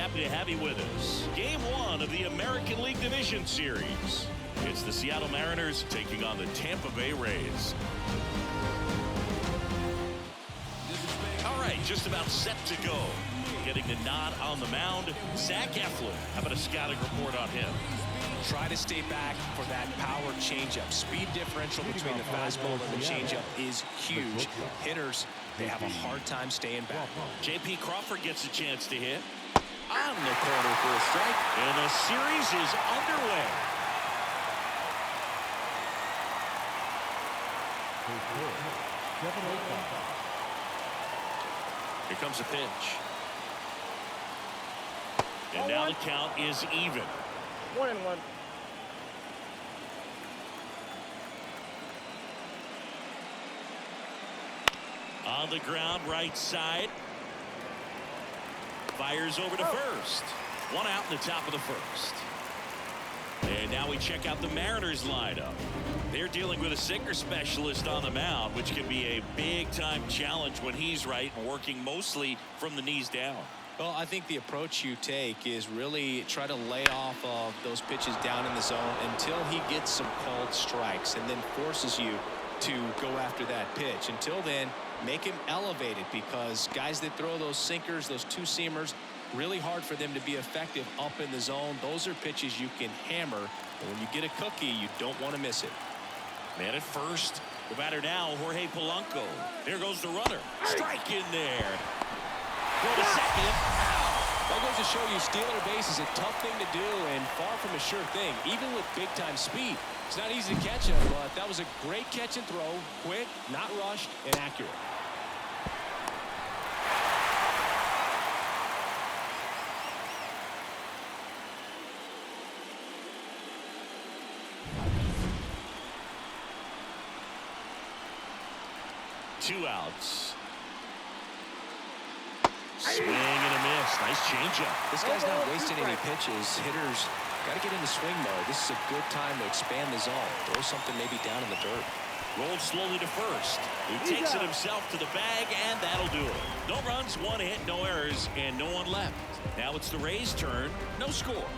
happy to have you with us. Game 1 of the American League Division Series. It's the Seattle Mariners taking on the Tampa Bay Rays. All right, just about set to go. Getting the nod on the mound, Zach Eflin. How about a scouting report on him? Try to stay back for that power changeup. Speed differential between the fastball and the changeup is huge. Hitters, they have a hard time staying back. J.P. Crawford gets a chance to hit. On the corner for a strike. And the series is underway. Here comes a pitch. And now the count is even. 1-1. On the ground, right side. Fires over to first. One out in the top of the first. And now we check out the Mariners lineup. They're dealing with a sinker specialist on the mound, which can be a big-time challenge when he's right and working mostly from the knees down. Well, I think the approach you take is really try to lay off of those pitches down in the zone until he gets some called strikes and then forces you to go after that pitch. Until then, make him elevated, because guys that throw those sinkers, those two-seamers, really hard for them to be effective up in the zone. Those are pitches you can hammer, and when you get a cookie, you don't want to miss it. Man at first. The batter now, Jorge Polanco. There goes the runner. Strike in there. Go to second. That goes to show you stealing a base is a tough thing to do and far from a sure thing, even with big-time speed. It's not easy to catch him, but that was a great catch and throw. Quick, not rushed, and accurate. Two outs. Swing and a miss. Nice changeup. This guy's not wasting any pitches. Hitters got to get into swing mode. This is a good time to expand the zone. Throw something maybe down in the dirt. Rolled slowly to first. He takes it himself to the bag, and that'll do it. No runs, one hit, no errors, and no one left. Now it's the Rays' turn. No score.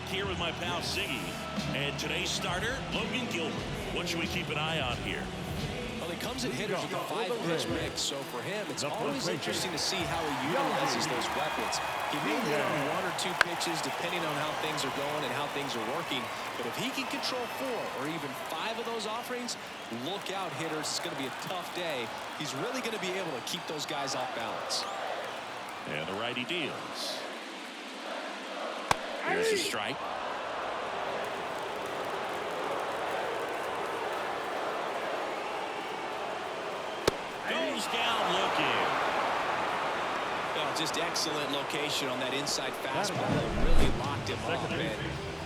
Here with my pal Siggy, and today's starter, Logan Gilbert. What should we keep an eye on here? Well, he comes at hitters with a 5-pitch mix, so for him, it's always interesting to see how he utilizes those weapons. He may hit on 1 or 2 pitches depending on how things are going and how things are working, but if he can control 4 or even 5 of those offerings, look out, hitters. It's going to be a tough day. He's really going to be able to keep those guys off balance. And the righty deals. Here's a strike. Goes down looking. Well, just excellent location on that inside fastball. Really locked him off. And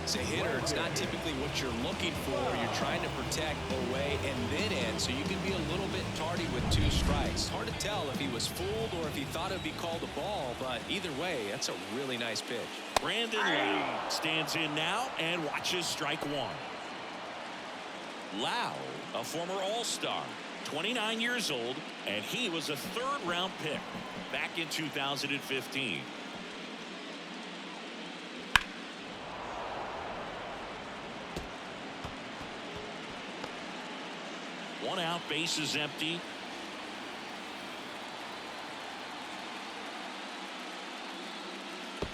as a hitter, it's not typically what you're looking for. You're trying to protect away and then in, so you can be a little bit tardy with 2 strikes. Hard to tell if he was fooled or if he thought it would be called a ball, but either way, that's a really nice pitch. Brandon Lau stands in now and watches strike 1. Lau, a former All-Star, 29 years old, and he was a 3rd-round pick back in 2015. One out, base is empty.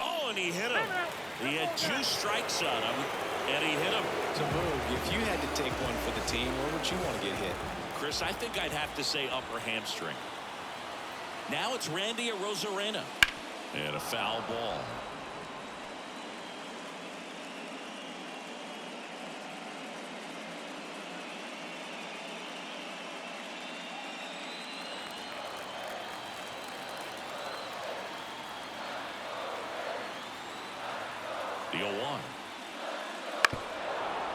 Oh, and he hit him. He had 2 strikes on him, and he hit him. To move, if you had to take one for the team, where would you want to get hit? Chris, I think I'd have to say upper hamstring. Now it's Randy Arozarena. And a foul ball. The 0-1.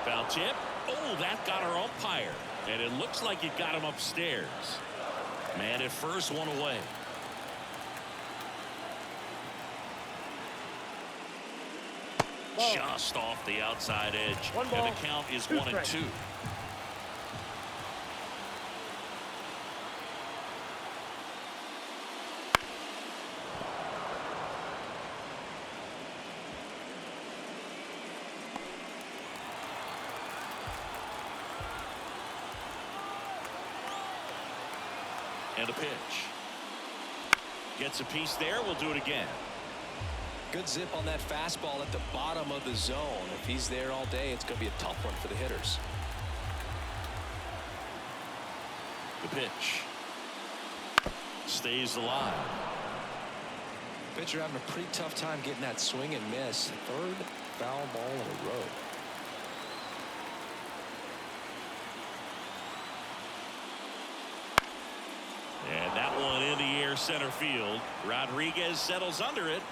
Foul tip. Oh, that got our umpire. And it looks like it got him upstairs. Man at first, one away. just off the outside edge. One And ball, the count is two 1-2. strikes. And a pitch. Gets a piece there. We'll do it again. Good zip on that fastball at the bottom of the zone. If he's there all day, it's going to be a tough one for the hitters. The pitch. Stays alive. Pitcher having a pretty tough time getting that swing and miss. Third foul ball in a row. And that one in the air center field. Rodriguez settles under it.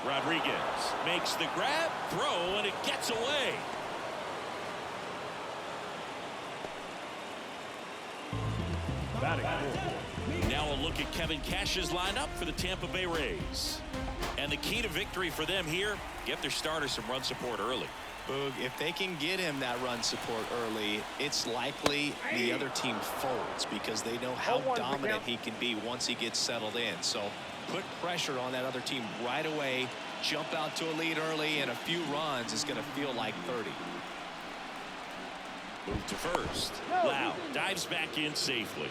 Rodriguez makes the grab, throw, and it gets away. Now a look at Kevin Cash's lineup for the Tampa Bay Rays. And the key to victory for them here, get their starter some run support early. Boog, if they can get him that run support early, it's likely the other team folds because they know how dominant he can be once he gets settled in. So put pressure on that other team right away. Jump out to a lead early, and a few runs is going to feel like 30. Move to first. Lau dives back in safely.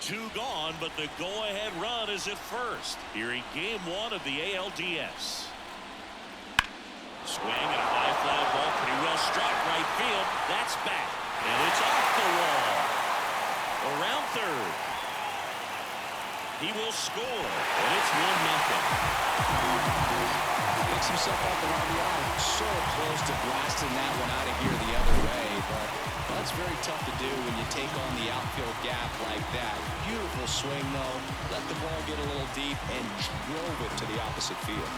2 gone, but the go-ahead run is at first here in game 1 of the ALDS. Swing and a high fly ball, pretty well struck right field. That's back, and it's off the wall. Around third. He will score, and it's 1-0. Picks himself up the RBI. So close to blasting that one out of here the other way, but that's very tough to do when you take on the outfield gap like that. Beautiful swing, though. Let the ball get a little deep and drove it to the opposite field.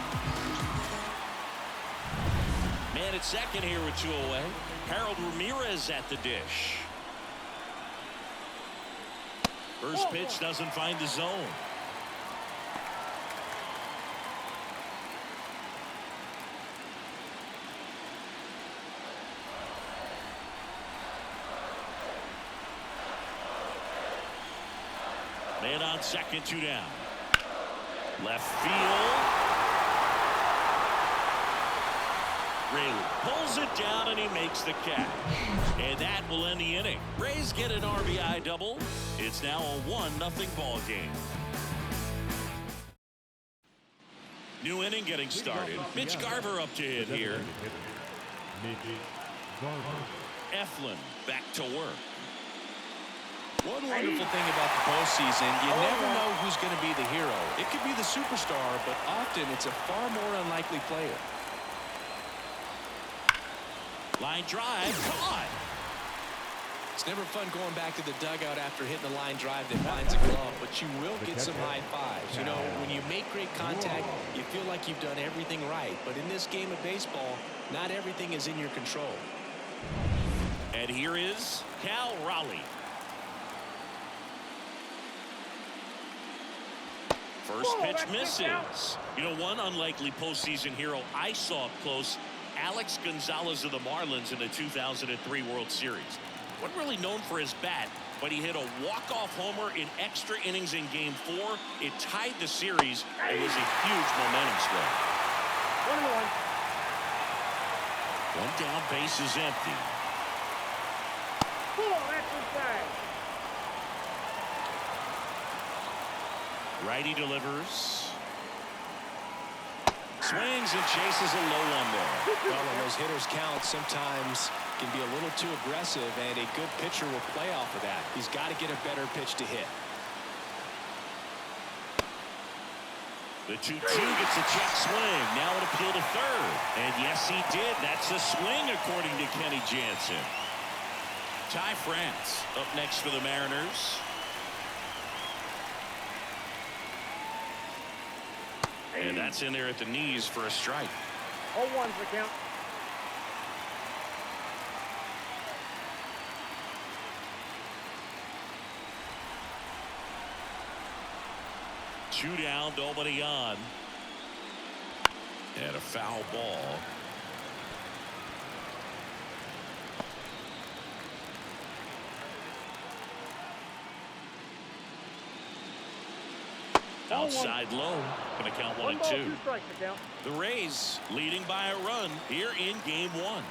Man at second here with 2 away. Harold Ramirez at the dish. First pitch doesn't find the zone. Man on second, 2 down. Left field. Rayleigh pulls it down and he makes the catch. And that will end the inning. Rays get an RBI double. It's now a 1-0 ball game. New inning getting started. Mitch Garver up to hit here. Eflin back to work. One wonderful thing about the postseason, you never know who's going to be the hero. It could be the superstar, but often it's a far more unlikely player. Line drive, caught. It's never fun going back to the dugout after hitting a line drive that finds a glove, but you will get some high fives. You know, when you make great contact, you feel like you've done everything right. But in this game of baseball, not everything is in your control. And here is Cal Raleigh. First pitch misses. You know, one unlikely postseason hero I saw up close, Alex Gonzalez of the Marlins in the 2003 World Series. Wasn't really known for his bat, but he hit a walk-off homer in extra innings in Game 4. It tied the series. It was a huge momentum swing. 1-1. One down, base is empty. That's inside. Righty delivers. Swings and chases a low one there. Well, when those hitters count, sometimes can be a little too aggressive, and a good pitcher will play off of that. He's got to get a better pitch to hit. The 2-2 gets a check swing. Now an appeal to third. And yes, he did. That's a swing, according to Kenny Jansen. Ty France up next for the Mariners. And that's in there at the knees for a strike. 0-1's the count. Two down, nobody on. And a foul ball. Outside low. Going to count 1 and 2. 2 strikes to count. The Rays leading by a run here in game 1.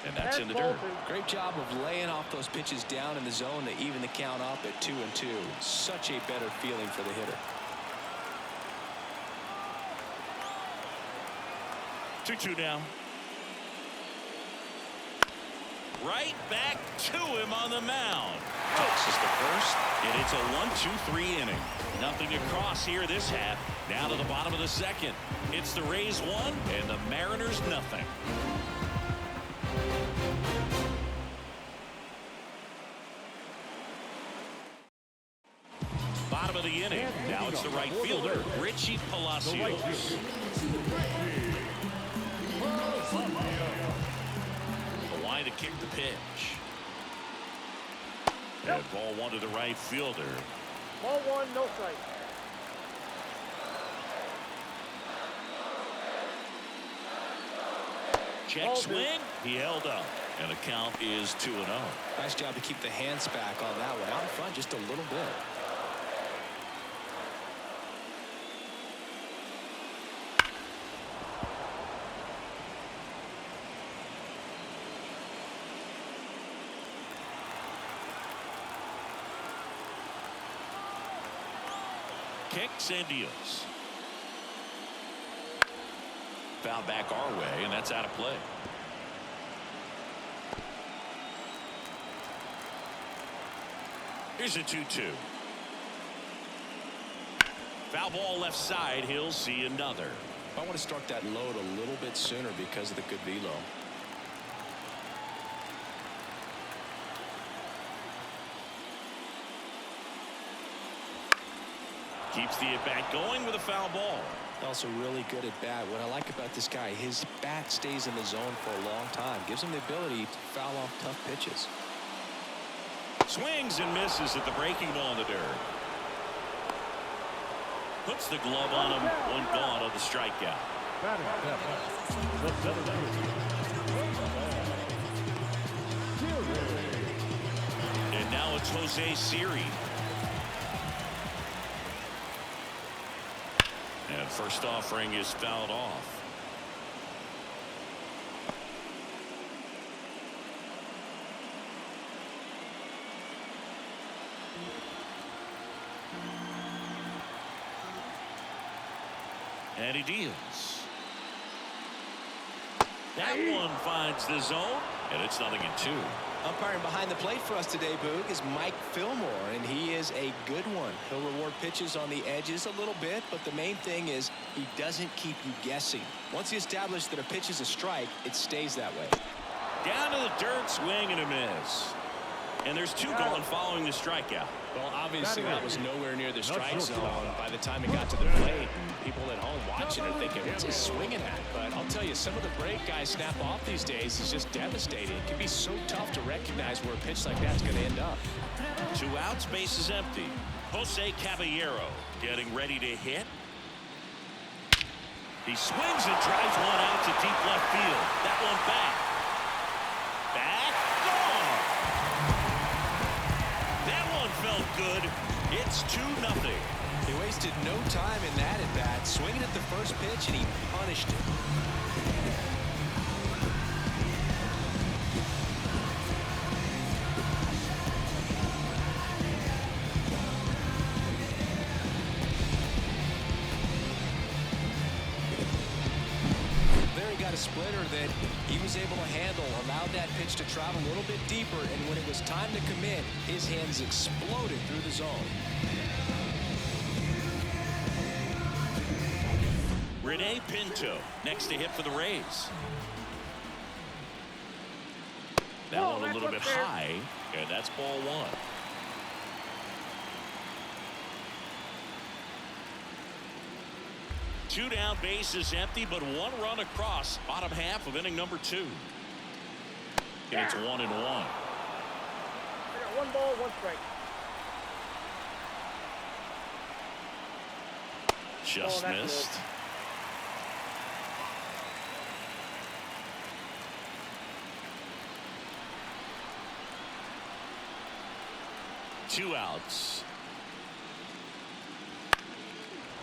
And that's in the dirt. Great job of laying off those pitches down in the zone to even the count up at 2 and 2. Such a better feeling for the hitter. 2-2 now. Right back to him on the mound. This is the first, and it's a 1-2-3 inning. Nothing across here this half. Now to the bottom of the second. It's the Rays 1 and the Mariners nothing. Bottom of the inning. Now it's the right fielder, Richie Palacios. The line to kick the pitch. And ball 1 to the right fielder. Ball 1, no strike. Check swing. He held up. And the count is 2-0. Nice job to keep the hands back on that one. Out in front just a little bit. Kicks and deals. Foul back our way, and that's out of play. Here's a 2-2. Foul ball left side. He'll see another. I want to start that load a little bit sooner because of the good velo. Keeps the at-bat going with a foul ball. Also really good at bat. What I like about this guy, his bat stays in the zone for a long time. Gives him the ability to foul off tough pitches. Swings and misses at the breaking ball in the dirt. Puts the glove on him. 1 gone on the strikeout. And now it's Jose Siri. And first offering is fouled off. And he deals. That one finds the zone, and it's 0-2. Umpiring behind the plate for us today, Boog, is Mike Fillmore, and he is a good one. He'll reward pitches on the edges a little bit, but the main thing is he doesn't keep you guessing. Once he establishes that a pitch is a strike, it stays that way. Down to the dirt, swing and a miss. And there's 2 gone following the strikeout. Well, obviously that was nowhere near the strike zone by the time it got to the plate. People at home watching are thinking, what's he swinging at? But I'll tell you, some of the break guys snap off these days is just devastating. It can be so tough to recognize where a pitch like that's going to end up. 2 outs, base is empty. Jose Caballero getting ready to hit. He swings and drives one out to deep left field. That one back. Back. Gone. That one felt good. It's 2-0. He wasted no time in that at bat, swinging at the first pitch, and he punished it. There he got a splitter that he was able to handle, allowed that pitch to travel a little bit deeper, and when it was time to commit, his hands exploded through the zone. Rene Pinto next to hit for the Rays. That one a little bit high, and that's ball 1. Two down, bases empty, but 1 run across. Bottom half of inning number 2. And it's 1-1. I got 1 ball, 1 strike. Just that's missed. Two outs.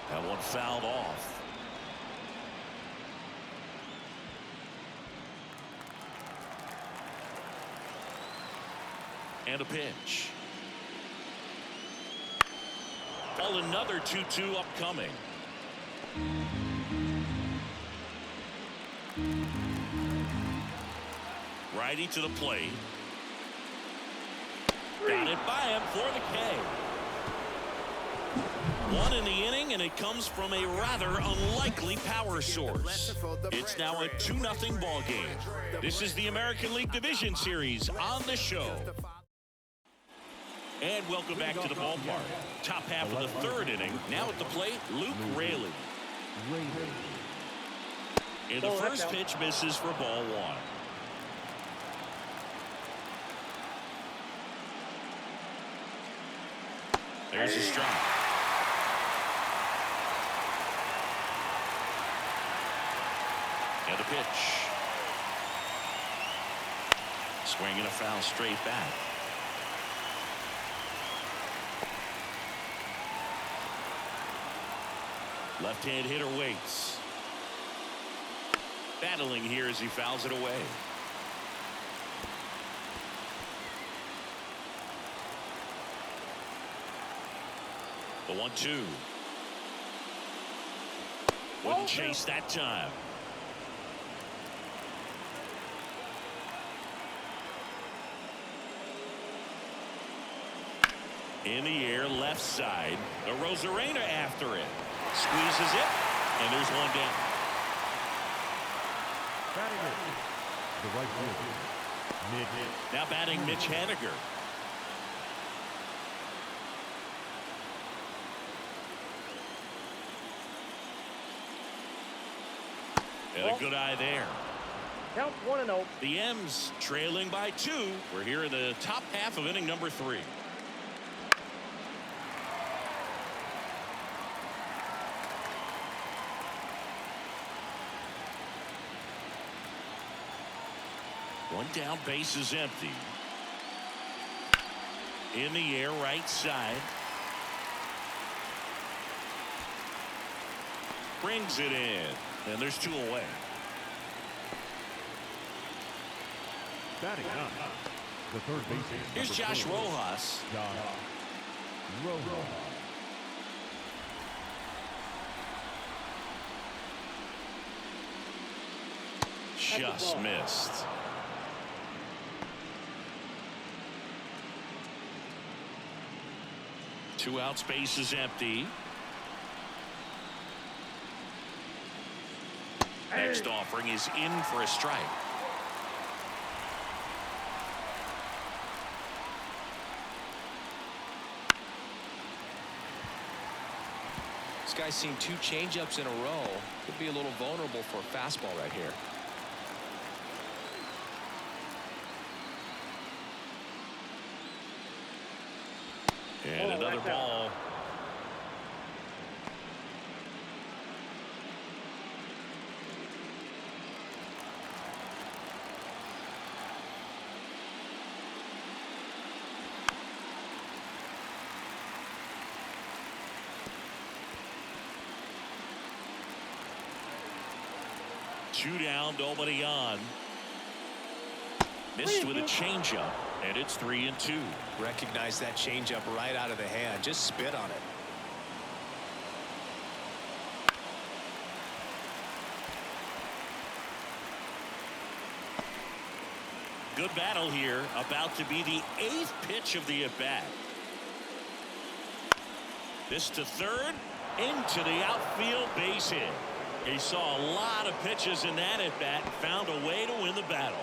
That one fouled off. And a pitch. Well, another 2-2 upcoming. Righty to the plate. Got it by him for the K. One in the inning, and it comes from a rather unlikely power source. It's now a 2-0 ball game. This is the American League Division Series on the show. And welcome back to the ballpark. Top half of the third inning. Now at the plate, Luke Raley. And the first pitch misses for ball one. There's a strike. And a pitch. Swinging a foul straight back. Left-hand hitter waits. Battling here as he fouls it away. The 1-2. Wouldn't chase that time. In the air, left side. The Rosarena after it. Squeezes it, and there's one down. The right fielder. Now batting Mitch Haniger. And a good eye there. Count 1-0. The M's trailing by 2. We're here in the top half of inning number 3. One down, base is empty. In the air, right side. Brings it in. And there's 2 away. Batting up. The third baseman. Here's Josh Rojas. Just missed. Two outs, base is empty. Next offering is in for a strike. This guy's seen 2 changeups in a row. Could be a little vulnerable for a fastball right here. And another ball. Two down, nobody on. Missed with a changeup, and it's 3-2. Recognize that changeup right out of the hand. Just spit on it. Good battle here. About to be the 8th pitch of the at-bat. This to third, into the outfield, base hit. He saw a lot of pitches in that at-bat and found a way to win the battle.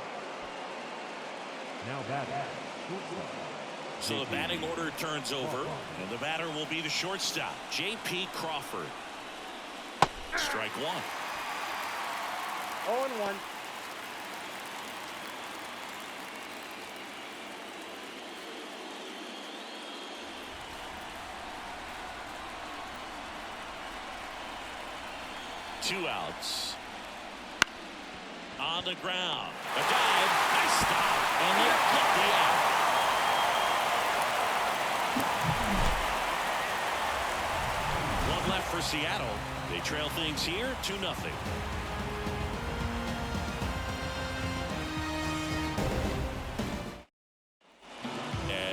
Now batting. So the batting order turns over, and the batter will be the shortstop, J.P. Crawford. Strike one. 0-1. 2 outs. On the ground. A dive. Nice stop. And they'll get the out. One left for Seattle. They trail things here 2-0.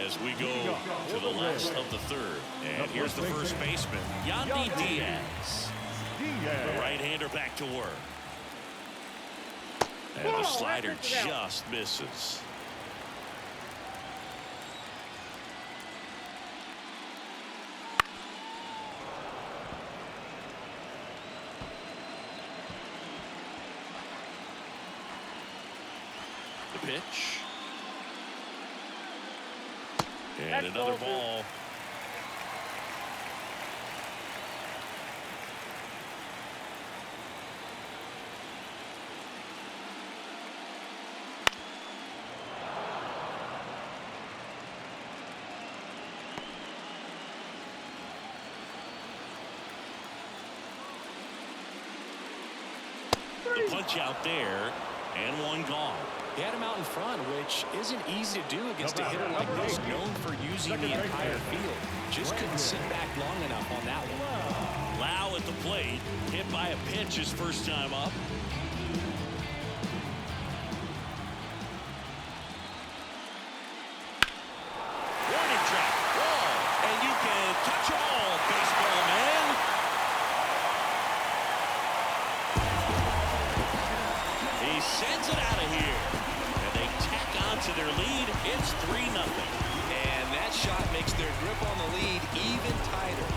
As we go to the last of the third. And here's the first baseman, Yandy Diaz. The right-hander back to work. And the slider just misses. The pitch. And another ball. The punch out there, and one gone. He had him out in front, which isn't easy to do against a hitter like this, known for using the entire field. Just couldn't sit back long enough on that one. Lau at the plate, hit by a pitch his first time up. Warning track, wall, and you can touch all, baseball man. He sends it out of here. To their lead, it's 3-0. And that shot makes their grip on the lead even tighter.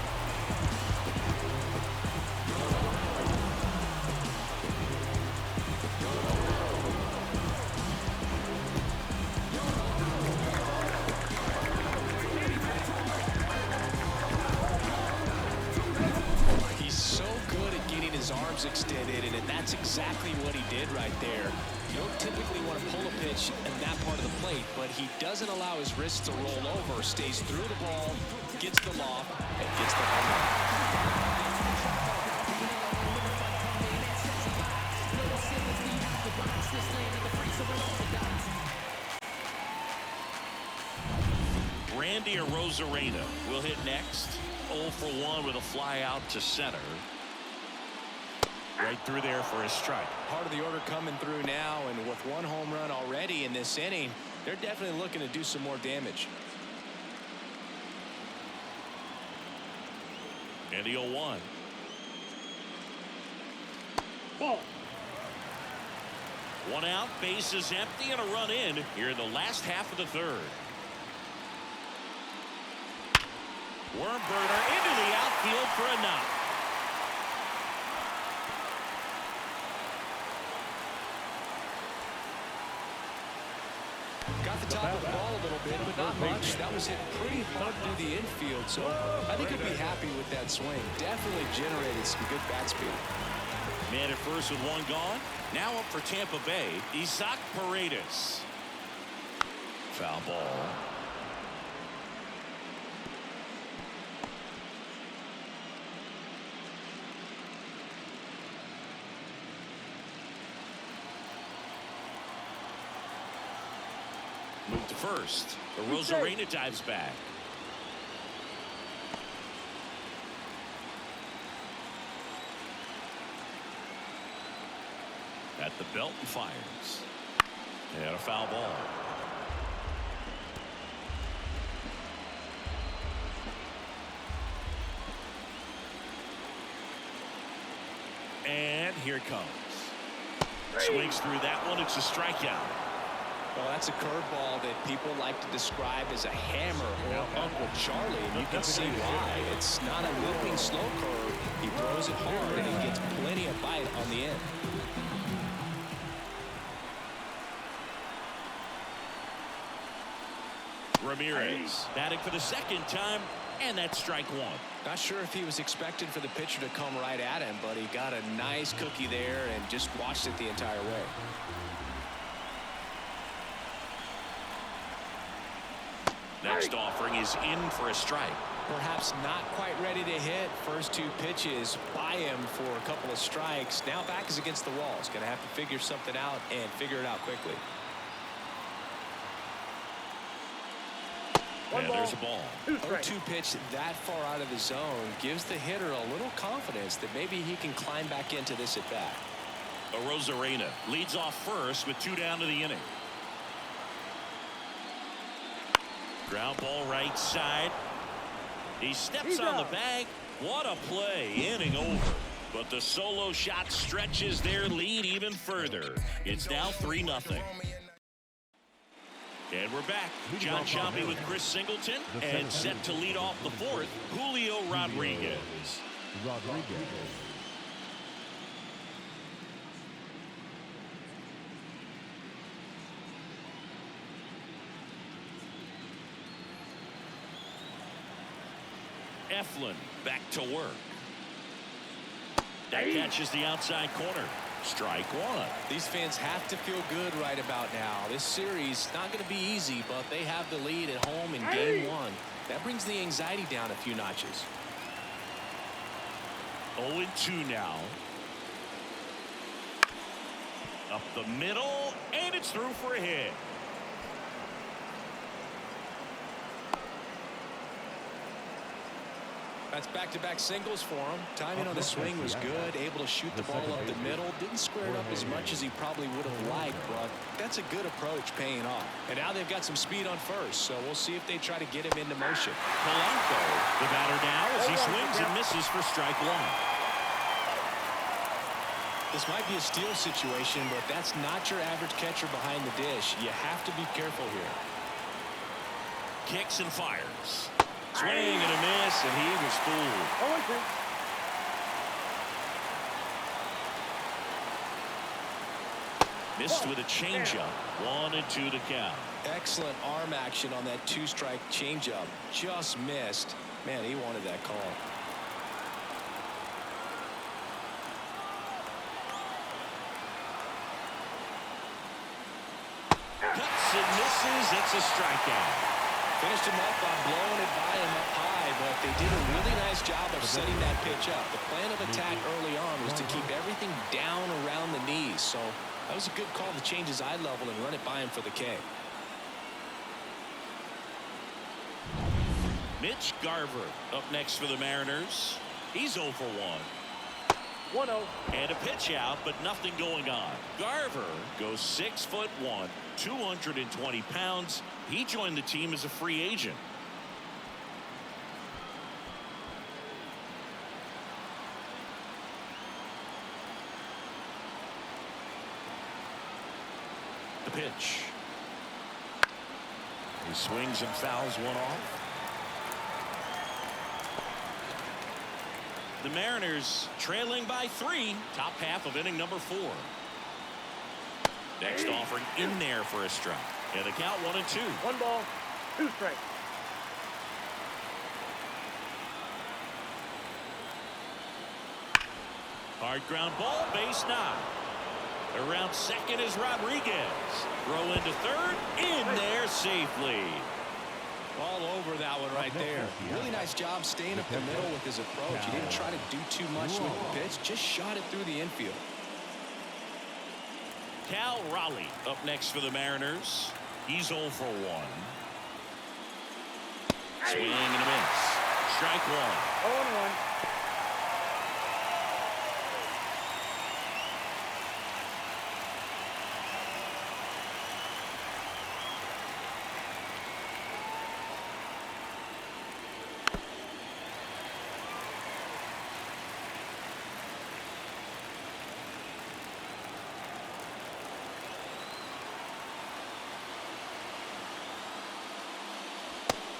He's so good at getting his arms extended, and that's exactly what he did right there. You don't typically want to pull a pitch in that part of the plate, but he doesn't allow his wrists to roll over, stays through the ball, gets the loft, and gets the home run. Randy Arozarena will hit next. 0 for 1 with a fly out to center. Right through there for a strike. Part of the order coming through now, and with 1 home run already in this inning, they're definitely looking to do some more damage. And the 0-1. Ball. 1 out, bases empty, and a run in here in the last half of the third. Worm burner into the outfield for a knock. Got the top of the ball a little bit, but not much. That was hit pretty hard through the infield, so I think he'd be happy with that swing. Definitely generated some good bat speed. Man at first with 1 gone. Now up for Tampa Bay, Isaac Paredes. Foul ball. Move to first. Arozarena dives back. At the belt and fires. And a foul ball. And here it comes. Swings through that one. It's a strikeout. Well, that's a curveball that people like to describe as a hammer or Uncle Charlie, and you can see why. It's not a looping slow curve. He throws it hard, and he gets plenty of bite on the end. Ramirez batting for the second time, and that's strike 1. Not sure if he was expecting for the pitcher to come right at him, but he got a nice cookie there and just watched it the entire way. Next offering is in for a strike. Perhaps not quite ready to hit. First two pitches by him for a couple of strikes. Now back is against the wall. He's going to have to figure something out and figure it out quickly. And there's a ball. 0-2 pitch that far out of the zone gives the hitter a little confidence that maybe he can climb back into this at bat. Rosarena leads off first with 2 down to the inning. Ground ball right side. He steps on the bag. What a play. Inning over. But the solo shot stretches their lead even further. It's now 3-0. And we're back. John Sciambi with Chris Singleton, and set to lead off the fourth, Julio Rodriguez. Eflin back to work. That catches the outside corner. Strike one. These fans have to feel good right about now. This series not going to be easy, but they have the lead at home in game one. That brings the anxiety down a few notches. 0-2 now. Up the middle, and it's through for a hit. That's back-to-back singles for him. Timing on the swing was good. Able to shoot the ball up the middle. Didn't square it up as much as he probably would have liked, but that's a good approach paying off. And now they've got some speed on first, so we'll see if they try to get him into motion. Polanco, the batter now, as he swings and misses for strike one. This might be a steal situation, but that's not your average catcher behind the dish. You have to be careful here. Kicks and fires. Swing and a miss, and he was fooled. Missed with a changeup. 1-2 to count. Excellent arm action on that two-strike changeup. Just missed. Man, he wanted that call. Cuts and misses. It's a strikeout. Finished him up by blowing it by him up high, but they did a really nice job of setting that pitch up. The plan of attack early on was to keep everything down around the knees, so that was a good call to change his eye level and run it by him for the K. Mitch Garver up next for the Mariners. He's 0 for 1. 1-0. And a pitch out, but nothing going on. Garver goes 6'1", 220 pounds. He joined the team as a free agent. The pitch. He swings and fouls one off. The Mariners trailing by 3, top half of inning number 4. Next offering in there for a strike. And the count 1-2. 1 ball, 2 strikes. Hard ground ball, base 9. Around second is Rodriguez. Throw into third, in there safely. All over that one right there. Really nice job staying up the middle with his approach. He didn't try to do too much with the pitch, just shot it through the infield. Cal Raleigh up next for the Mariners. He's 0 for 1. Swing and a miss. Strike one. 0-1.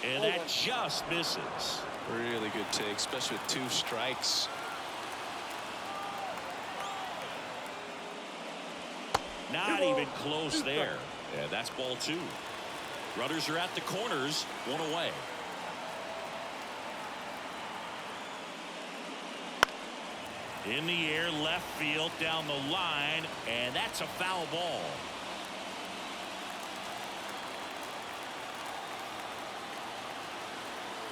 And that just misses. Really good take, especially with 2 strikes. Not even close there. Yeah, that's ball 2. Runners are at the corners, 1 away. In the air, left field, down the line, and that's a foul ball.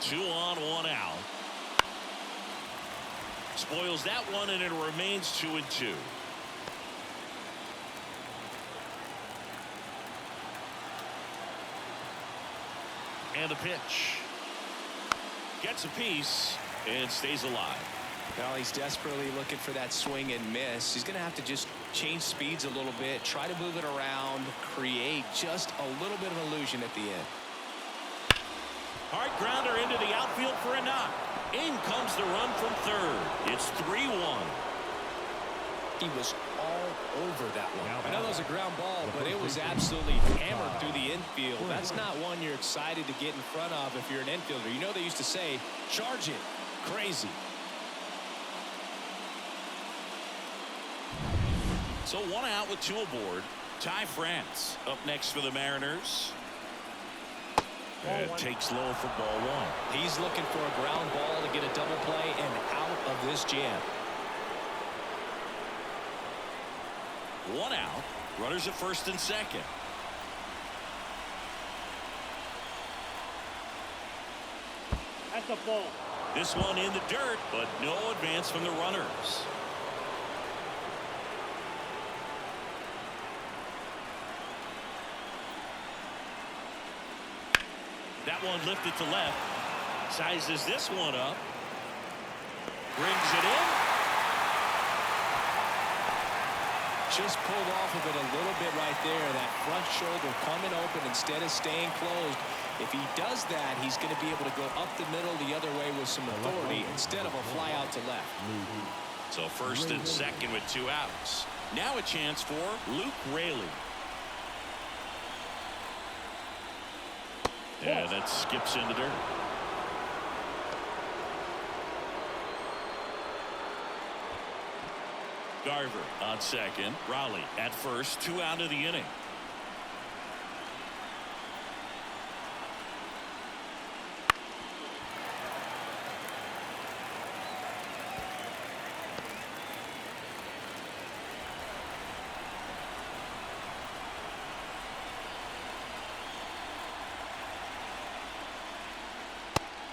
2 on, 1 out. Spoils that one, and it remains 2-2. And the pitch. Gets a piece and stays alive. Well, he's desperately looking for that swing and miss. He's going to have to just change speeds a little bit, try to move it around, create just a little bit of illusion at the end. Hard grounder into the outfield for a knock. In comes the run from third. It's 3-1. He was all over that one. I know that was a ground ball, but it was absolutely hammered through the infield. That's not one you're excited to get in front of if you're an infielder. You know they used to say, charge it. Crazy. So 1 out with 2 aboard. Ty France up next for the Mariners. And takes low for ball 1. He's looking for a ground ball to get a double play and out of this jam. 1 out. Runners at first and second. That's a ball. This one in the dirt, but no advance from the runners. That one lifted to left. Sizes this one up. Brings it in. Just pulled off of it a little bit right there. That front shoulder coming open instead of staying closed. If he does that, he's going to be able to go up the middle the other way with some authority instead of a fly out to left. So first and second with 2 outs. Now a chance for Luke Raley. Yeah, that skips in the dirt. Garver on second. Raleigh at first. 2 out of the inning.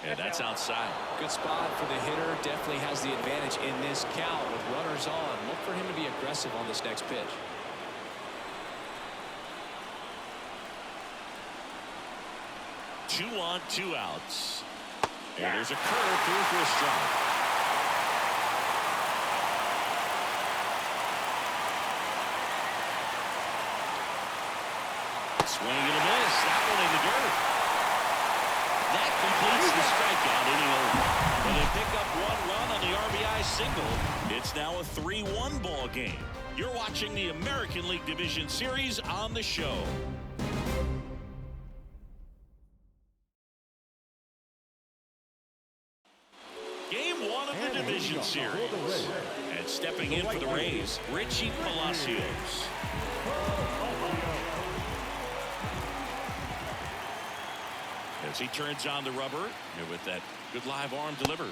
And that's outside. Good spot for the hitter. Definitely has the advantage in this count with runners on. Look for him to be aggressive on this next pitch. 2 on, 2 outs. And there's a curve through for a strike. Swing and a miss. That one in the dirt. That completes the strikeout inning over. But they pick up 1 run on the RBI single. It's now a 3-1 ball game. You're watching the American League Division Series on the show. Game 1 of the Division Series. And stepping in for the Rays, Richie Palacios. As he turns on the rubber with that good live arm delivers.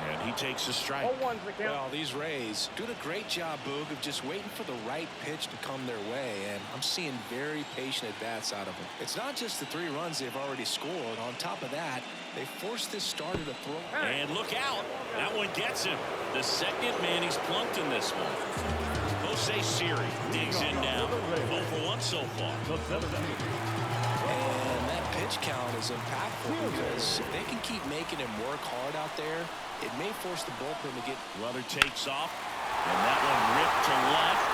And he takes a strike. Well, these Rays doing a great job, Boog, of just waiting for the right pitch to come their way. And I'm seeing very patient at-bats out of them. It's not just the 3 runs they've already scored. On top of that, they forced this starter to throw. And look out. That one gets him. The second man he's plunked in this one. Jose Siri digs in now. 0 for 1 so far. And that pitch count is impactful because if they can keep making him work hard out there, it may force the bullpen to get. Runner takes off, and that one ripped to left.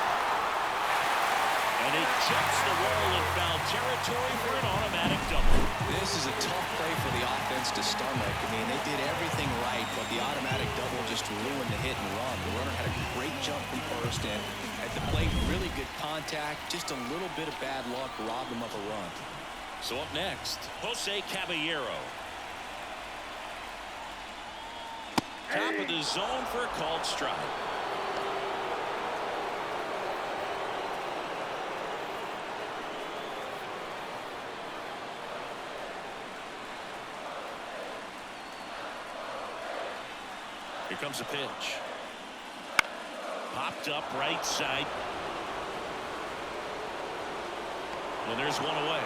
And it jumps the wall in foul territory for an automatic double. This is a tough play for the offense to stomach. I mean, they did everything right, but the automatic double just ruined the hit and run. The runner had a great jump from first, and at the plate, really good contact. Just a little bit of bad luck robbed him of a run. So up next, Jose Caballero. Top of the zone for a called strike. Here comes a pitch. Popped up right side. And there's one away.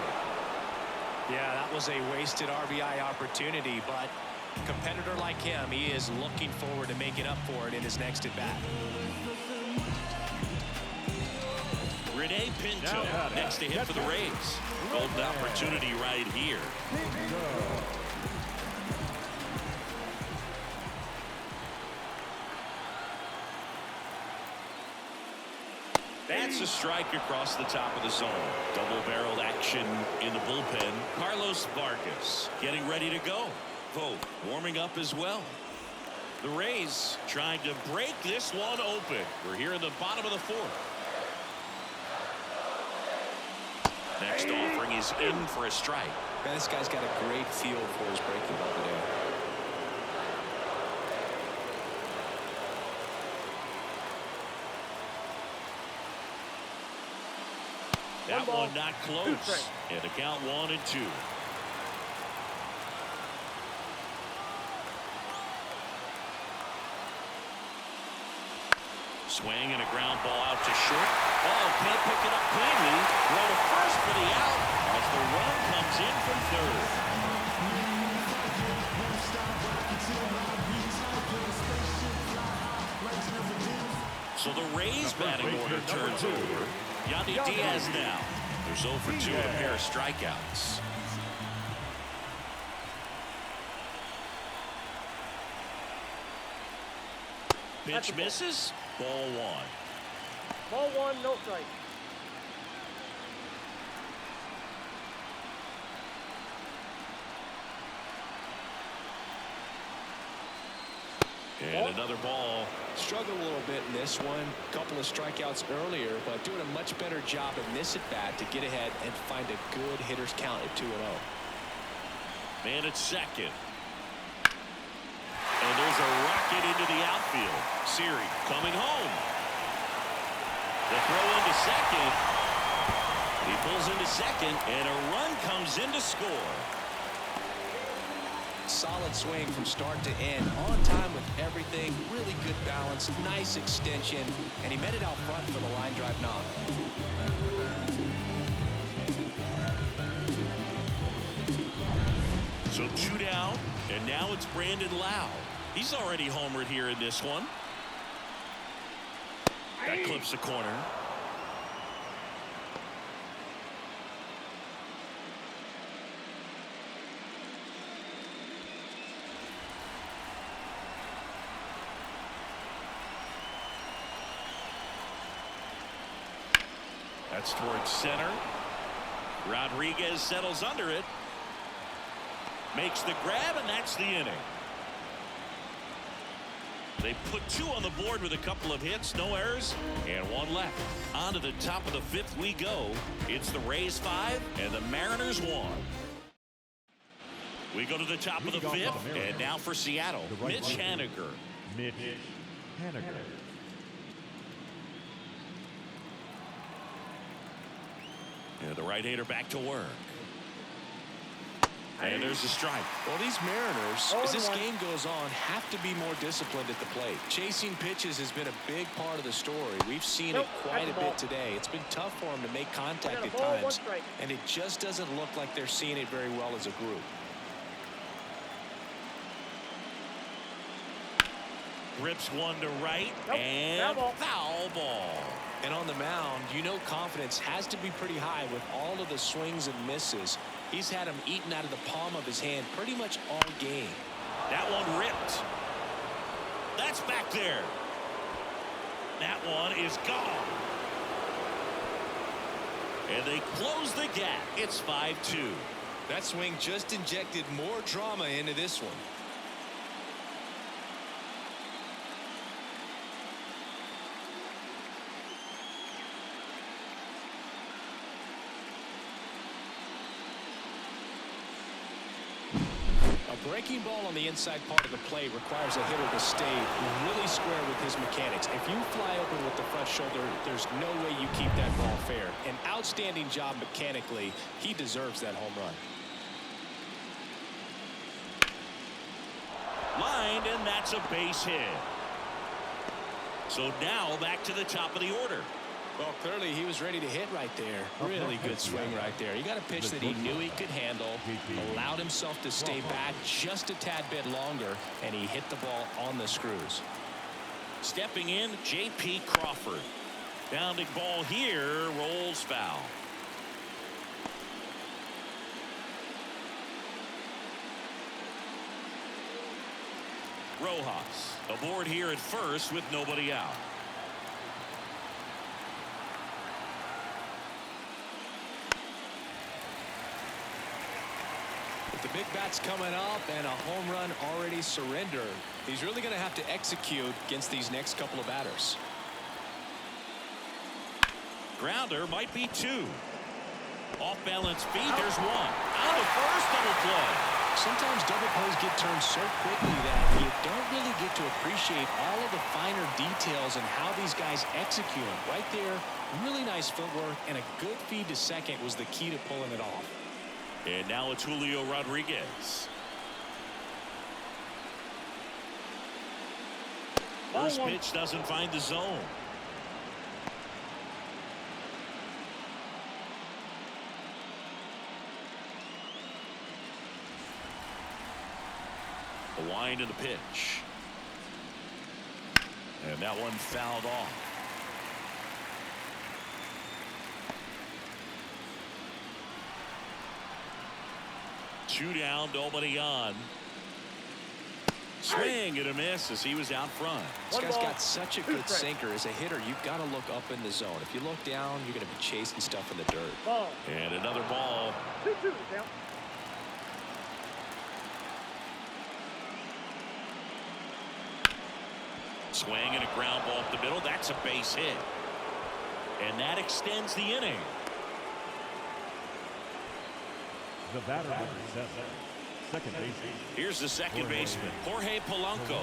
Yeah, that was a wasted RBI opportunity, but a competitor like him, he is looking forward to making up for it in his next at bat. Rene Pinto next to hit for the Rays. Golden opportunity right here. That's a strike across the top of the zone. Double-barreled action in the bullpen. Carlos Vargas getting ready to go. Vogt warming up as well. The Rays trying to break this one open. We're here in the bottom of the fourth. Next offering is in for a strike. Man, this guy's got a great feel for his breaking ball today. That one not close. And the count 1-2. Swing and a ground ball out to short. Oh, can't pick it up cleanly. Throw to first for the out as the run comes in from third. So the Rays batting order turns over. Yandy Diaz now. There's 0 for 2 and a pair of strikeouts. Pitch misses. Ball 1. Ball 1, no strike. And another ball. Struggled a little bit in this one. Couple of strikeouts earlier, but doing a much better job in this at bat to get ahead and find a good hitter's count at 2-0. Man at second. And there's a rocket into the outfield. Siri coming home. The throw into second. He pulls into second, and a run comes in to score. Solid swing from start to end. On time with everything. Really good balance. Nice extension. And he met it out front for the line drive knock. So 2 down, and now it's Brandon Lowe. He's already homered here in this one. That clips the corner. That's towards center. Rodriguez settles under it. Makes the grab, and that's the inning. They put 2 on the board with a couple of hits, no errors, and 1 left. On to the top of the 5th we go. It's the Rays 5 and the Mariners 1. We go to the top of the 5th, and now for Seattle, Mitch Haniger. Mitch Haniger. And the right-hander back to work. And there's a strike. Well, these Mariners, as this game goes on, have to be more disciplined at the plate. Chasing pitches has been a big part of the story. We've seen it quite a bit today. It's been tough for them to make contact at times, and it just doesn't look like they're seeing it very well as a group. Rips one to right, and foul ball. And on the mound, you know confidence has to be pretty high with all of the swings and misses. He's had them eaten out of the palm of his hand pretty much all game. That one ripped. That's back there. That one is gone. And they close the gap. It's 5-2. That swing just injected more drama into this one. A breaking ball on the inside part of the plate requires a hitter to stay really square with his mechanics. If you fly open with the front shoulder, there's no way you keep that ball fair. An outstanding job mechanically. He deserves that home run. Lined, and that's a base hit. So now back to the top of the order. Well, clearly he was ready to hit right there. Really good swing right there. He got a pitch that he knew he could handle, allowed himself to stay back just a tad bit longer, and he hit the ball on the screws. Stepping in, J.P. Crawford. Bounding ball here, rolls foul. Rojas aboard here at first with nobody out. With the big bats coming up and a home run already surrendered, he's really going to have to execute against these next couple of batters. Grounder might be two. Off balance feet, there's one. Out of first, double play. Sometimes double plays get turned so quickly that you don't really get to appreciate all of the finer details and how these guys execute them. Right there, really nice footwork, and a good feed to second was the key to pulling it off. And now it's Julio Rodriguez. First pitch doesn't find the zone. A wind in the pitch. And that one fouled off. Two down, nobody on. Swing and a miss as he was out front. This guy's got such a good sinker. As a hitter, you've got to look up in the zone. If you look down, you're going to be chasing stuff in the dirt. And another ball. 2-2 down. Swing and a ground ball up the middle. That's a base hit. And that extends the inning. The batter will set second base. Here's the second baseman, Jorge Polanco.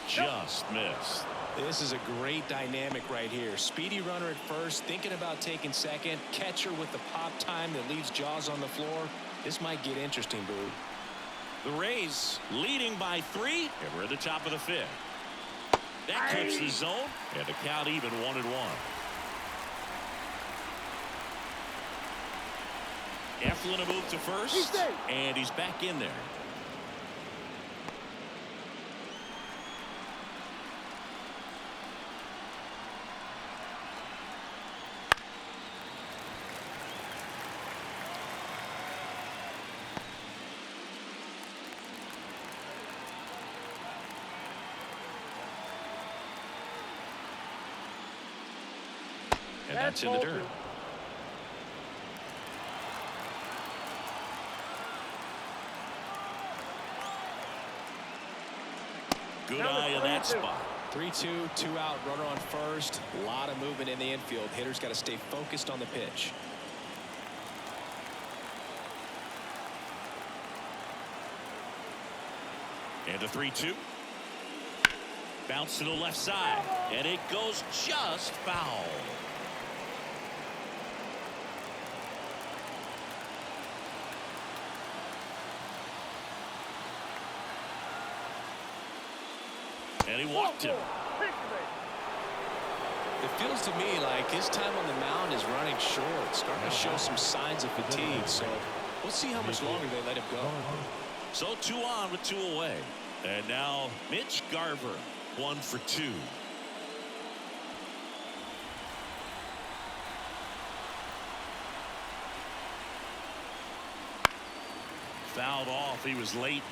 Just missed. This is a great dynamic right here. Speedy runner at first, thinking about taking second. Catcher with the pop time that leaves Jaws on the floor. This might get interesting, Boo. The Rays leading by 3, and we're at the top of the 5th. That keeps the zone, and the count even 1-1. Eflin a move to first, and he's back in there. And that's in the dirt. Good eye in that spot. 3-2, 2 out, runner on first. A lot of movement in the infield. Hitter's got to stay focused on the pitch. And a 3-2. Bounce to the left side, and it goes just foul. And he walked him. It feels to me like his time on the mound is running short, starting to show some signs of fatigue. So we'll see how much longer they let him go. So 2 on with 2 away. And now Mitch Garver, 1 for 2. Fouled off. He was late.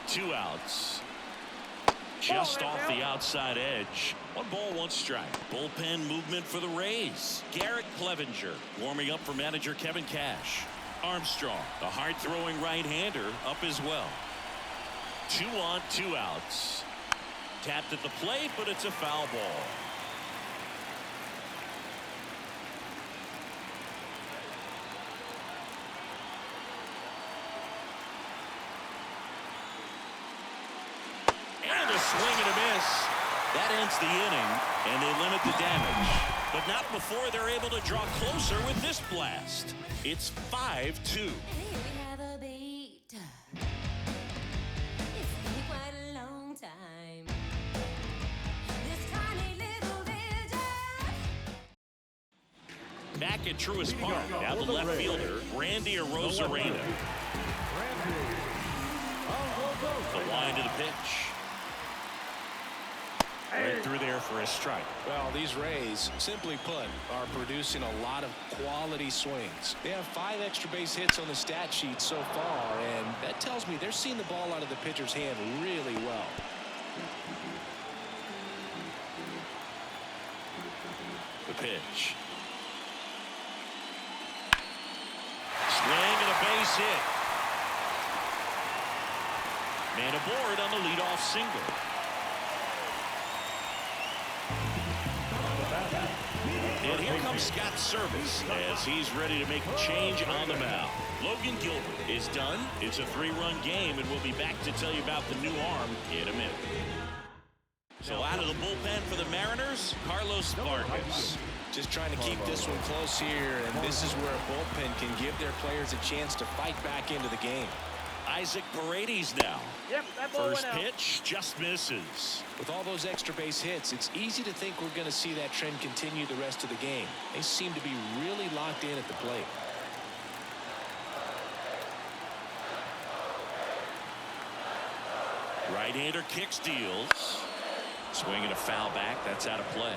Two outs. Just off the outside edge. 1 ball, 1 strike. Bullpen movement for the Rays. Garrett Clevenger warming up for manager Kevin Cash. Armstrong, a hard-throwing right-hander, up as well. 2 on, 2 outs. Tapped at the plate, but it's a foul ball. And a swing and a miss. That ends the inning, and they limit the damage. but not before they're able to draw closer with this blast. It's 5-2. Back at Truist Park, now the left fielder, Randy Arozarena. The wind of the pitch. Right through there for a strike. Well, these Rays, simply put, are producing a lot of quality swings. They have 5 extra base hits on the stat sheet so far, and that tells me they're seeing the ball out of the pitcher's hand really well. The pitch. Swing and a base hit. Man aboard on the leadoff single. And here comes Scott Service as he's ready to make a change on the mound. Logan Gilbert is done. It's a 3-run game, and we'll be back to tell you about the new arm in a minute. So out of the bullpen for the Mariners, Carlos Vargas. Just trying to keep this one close here, and this is where a bullpen can give their players a chance to fight back into the game. Isaac Paredes now. Yep, that ball First went out. pitch just misses. With all those extra base hits, it's easy to think we're going to see that trend continue the rest of the game. They seem to be really locked in at the plate. Right-hander kick steals. Swinging a foul back. That's out of play.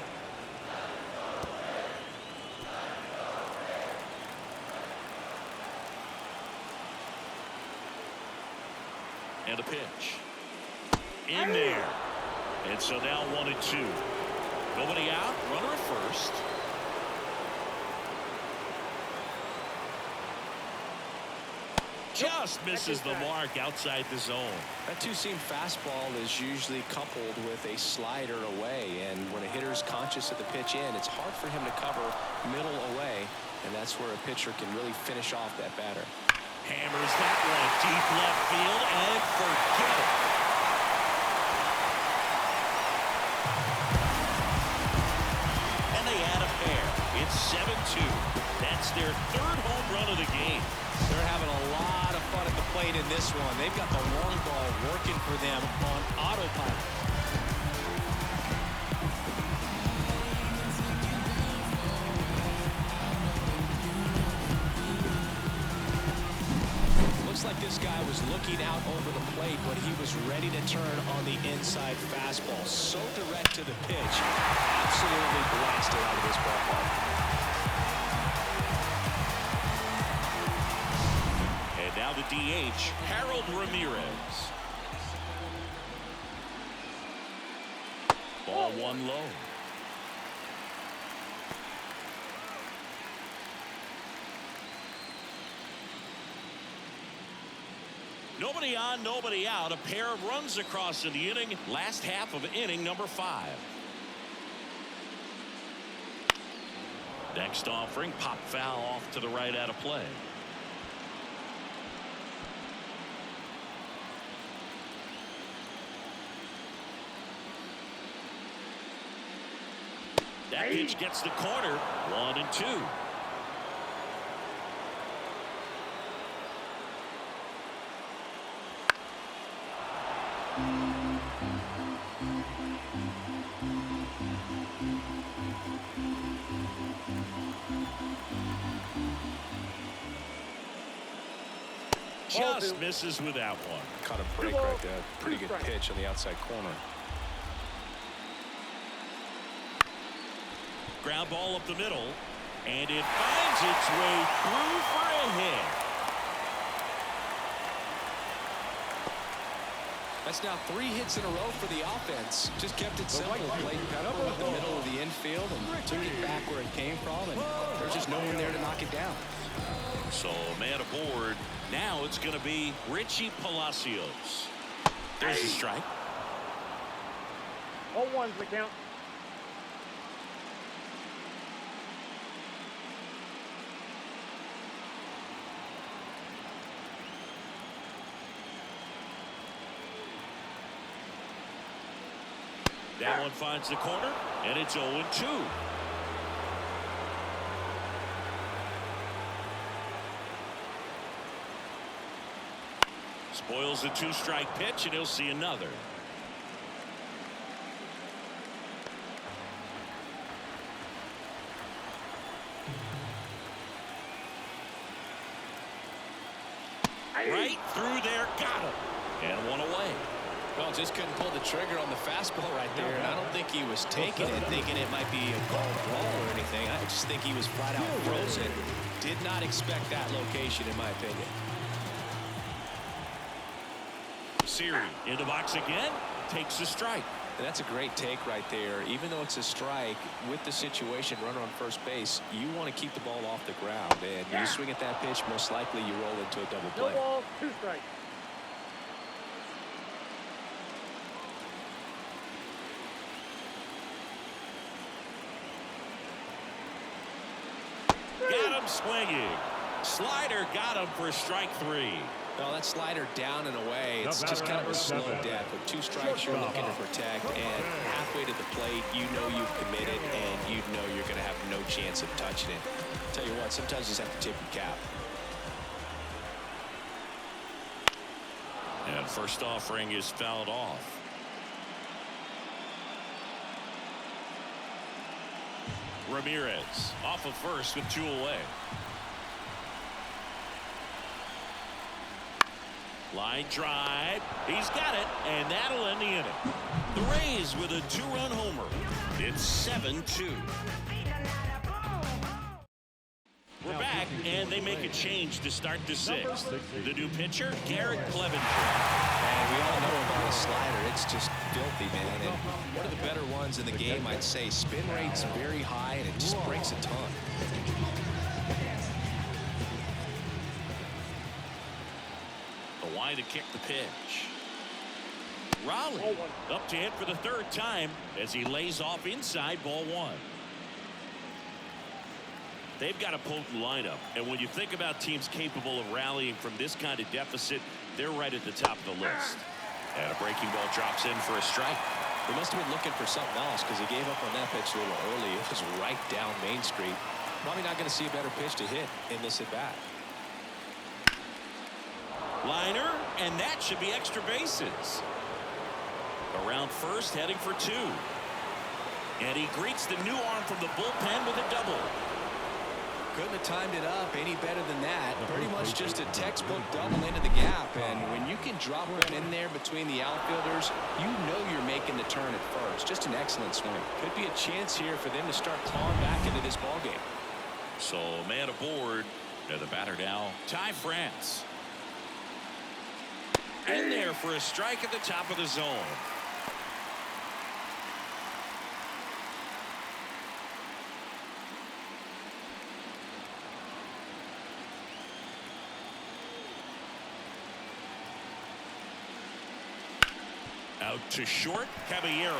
And a pitch. In there. And so now 1-2. Nobody out. Runner at first. Just misses the mark outside the zone. That two-seam fastball is usually coupled with a slider away, and when a hitter's conscious of the pitch in, it's hard for him to cover middle away, and that's where a pitcher can really finish off that batter. Hammers that one deep left field and forget it. And they add a pair. It's 7-2. That's their 3rd home run of the game. They're having a lot of fun at the plate in this one. They've got the long ball working for them on autopilot. Looks like this guy was looking out over the plate, but he was ready to turn on the inside fastball. So direct to the pitch. Absolutely blasted out of this ballpark. And now the DH, Harold Ramirez. Ball 1 low. Nobody on, nobody out. A pair of runs across in the inning. Last half of inning number 5. Next offering, pop foul off to the right out of play. That pitch gets the corner. 1-2. Just misses with that one. Caught a break right there. Pretty good pitch on the outside corner. Ground ball up the middle, and it finds its way through for a hit. That's now 3 hits in a row for the offense. Just kept it simple. Played pepper with the middle of the infield and took it back where it came from, and there's just no one there to knock it down. So man aboard. Now it's going to be Richie Palacios. There's a strike. 0-1's the count. That one finds the corner, and it's 0-2. Spoils the 2-strike pitch, and he'll see another. Right through there, got him, and one away. Well, just couldn't pull the trigger on the fastball right there, and I don't think he was taking it, thinking it might be a called ball or anything. I just think he was flat out frozen. Did not expect that location, in my opinion. Siri in the box again, takes a strike. And that's a great take right there. Even though it's a strike, with the situation, runner on first base, you want to keep the ball off the ground. And you swing at that pitch, most likely you roll into a double play. No ball, 2 strikes. Got him swinging. Slider got him for strike 3. Well, that slider down and away, it's just kind of a slow death. With 2 strikes, you're looking to protect, and halfway to the plate, you know you've committed, and you know you're going to have no chance of touching it. Tell you what, sometimes you just have to tip your cap. And first offering is fouled off. Ramirez off of first with 2 away. Line drive. He's got it, and that'll end the inning. The Rays with a 2-run homer. It's 7-2. We're back, and they make a change to start the 6th. The new pitcher, Garrett Clevenger. And we all know about a slider. It's just filthy, man. And one of the better ones in the game, I'd say. Spin rate's very high, and it just breaks a ton. To kick the pitch. Raleigh up to hit for the 3rd time as he lays off inside, ball 1. They've got a potent lineup, and when you think about teams capable of rallying from this kind of deficit, they're right at the top of the list. And a breaking ball drops in for a strike. They must have been looking for something else because he gave up on that pitch a little early. It was right down Main Street. Probably not going to see a better pitch to hit in this at bat. Liner, and that should be extra bases. Around first, heading for 2. And he greets the new arm from the bullpen with a double. Couldn't have timed it up any better than that. Pretty much just a textbook double into the gap. And when you can drop one in there between the outfielders, you know you're making the turn at first. Just an excellent swing. Could be a chance here for them to start clawing back into this ballgame. So, man aboard. And the batter now, Ty France. In there for a strike at the top of the zone. Out to short, Caballero.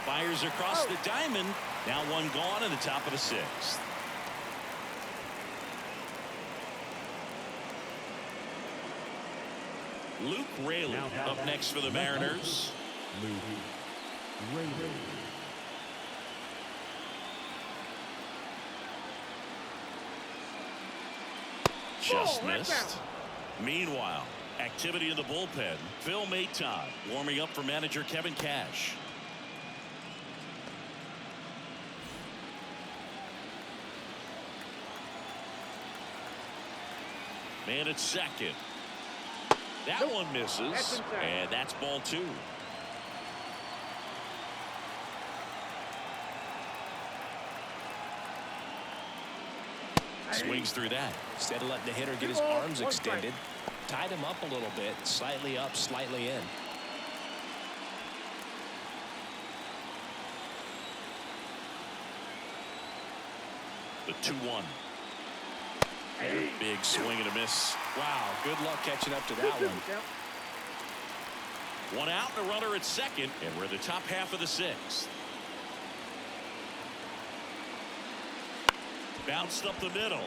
Fires across the diamond. Now 1 gone in the top of the 6th. Luke Raley up next for the Mariners. Luke Raley. Just missed. Meanwhile, activity in the bullpen. Phil Maton warming up for manager Kevin Cash. Man at second. That one misses, and that's ball 2. Swings through that. Instead of letting the hitter get his arms extended, tied him up a little bit, slightly up, slightly in. The 2-1. Big swing and a miss. Wow, good luck catching up to that one. 1 out and a runner at second, and we're in the top half of the 6th. Bounced up the middle.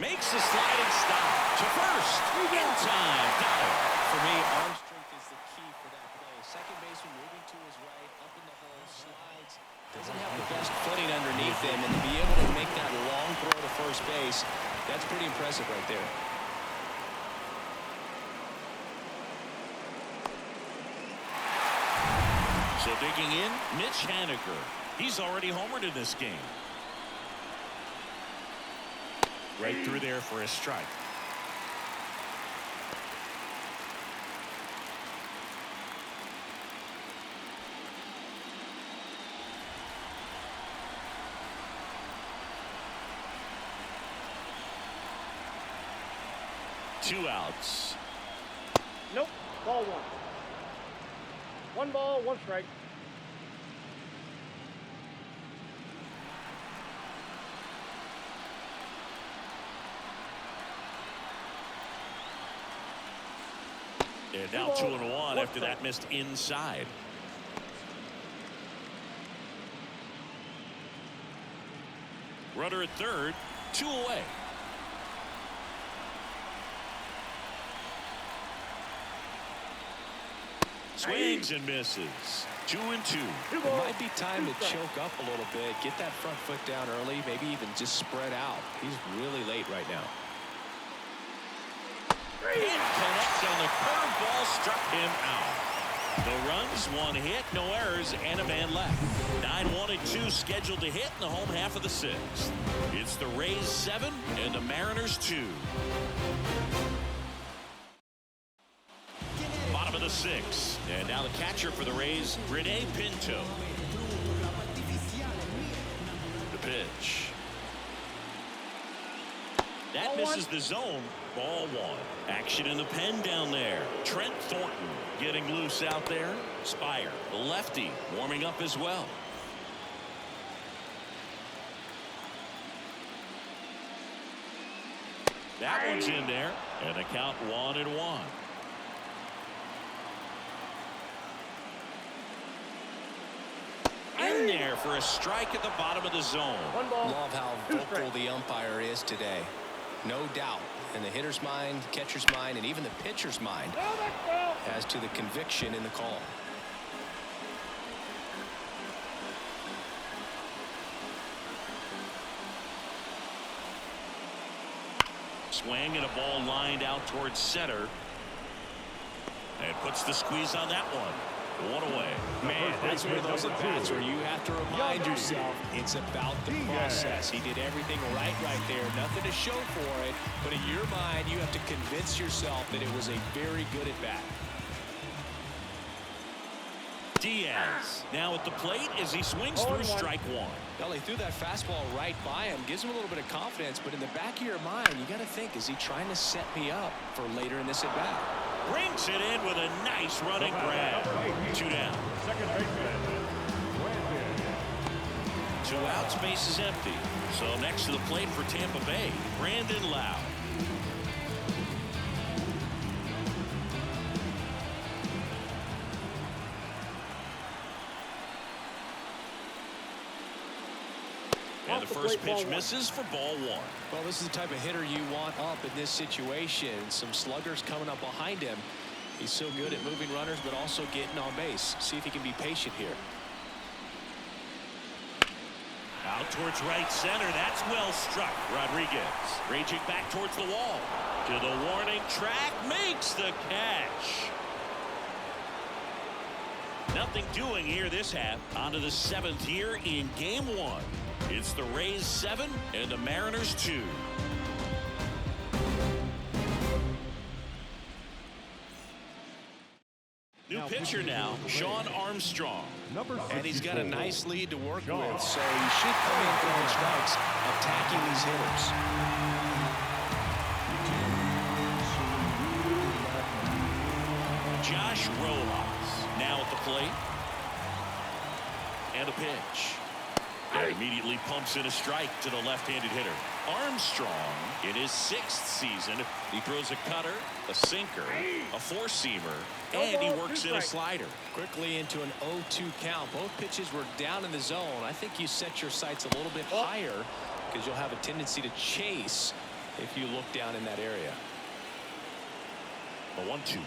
Makes the sliding stop to first. In time. Got it. For me, arm strength is the key for that play. Second baseman moving to his right, up in the hole, slides. Doesn't have the best footing underneath him, and to be able to make that long throw to first base, that's pretty impressive right there. So digging in, Mitch Haniger. He's already homered in this game. Right through there for a strike. Two outs. Nope. Ball one. One ball, one strike. And now 2-1 after that missed inside. Runner at third, 2 away. Swings and misses. 2-2. It might be time to choke up a little bit, get that front foot down early, maybe even just spread out. He's really late right now. And connects on the curveball, struck him out. The runs, 1 hit, no errors, and a man left. 9-1 and 2 scheduled to hit in the home half of the 6th. It's the Rays 7 and the Mariners 2. Bottom of the 6th. And now the catcher for the Rays, Rene Pinto. The pitch. That misses the zone. Ball 1. Action in the pen down there. Trent Thornton getting loose out there. Spire, the lefty, warming up as well. That one's in there. And the count 1-1. In there for a strike at the bottom of the zone. Love how vocal the umpire is today. No doubt in the hitter's mind, catcher's mind, and even the pitcher's mind as to the conviction in the call. Swing and a ball lined out towards center. And puts the squeeze on that one. 1 away. Man, that's one of those at-bats where you have to remind yourself it's about the process. He did everything right there. Nothing to show for it. But in your mind, you have to convince yourself that it was a very good at-bat. Diaz now at the plate as he swings through strike 1. Well, he threw that fastball right by him. Gives him a little bit of confidence. But in the back of your mind, you got to think, is he trying to set me up for later in this at-bat? Brings it in with a nice running grab. 2 down. Second baseman. 2 outs, base is empty. So next to the plate for Tampa Bay, Brandon Lau. And the first pitch misses for ball 1. Well, this is the type of hitter you want up in this situation. Some sluggers coming up behind him. He's so good at moving runners, but also getting on base. See if he can be patient here. Out towards right center. That's well struck. Rodriguez raging back towards the wall. To the warning track. Makes the catch. Nothing doing here this half. On to the 7th here in game 1. It's the Rays 7 and the Mariners 2. New pitcher now, Sean Armstrong. And he's got a nice lead to work with, so he should come in throwing strikes, attacking these hitters. Josh Rojas now at the plate. And a pitch. And immediately pumps in a strike to the left-handed hitter. Armstrong, in his 6th season, he throws a cutter, a sinker, a 4-seamer, and he works in a slider. Quickly into an 0-2 count. Both pitches were down in the zone. I think you set your sights a little bit higher because you'll have a tendency to chase if you look down in that area. A 1-2.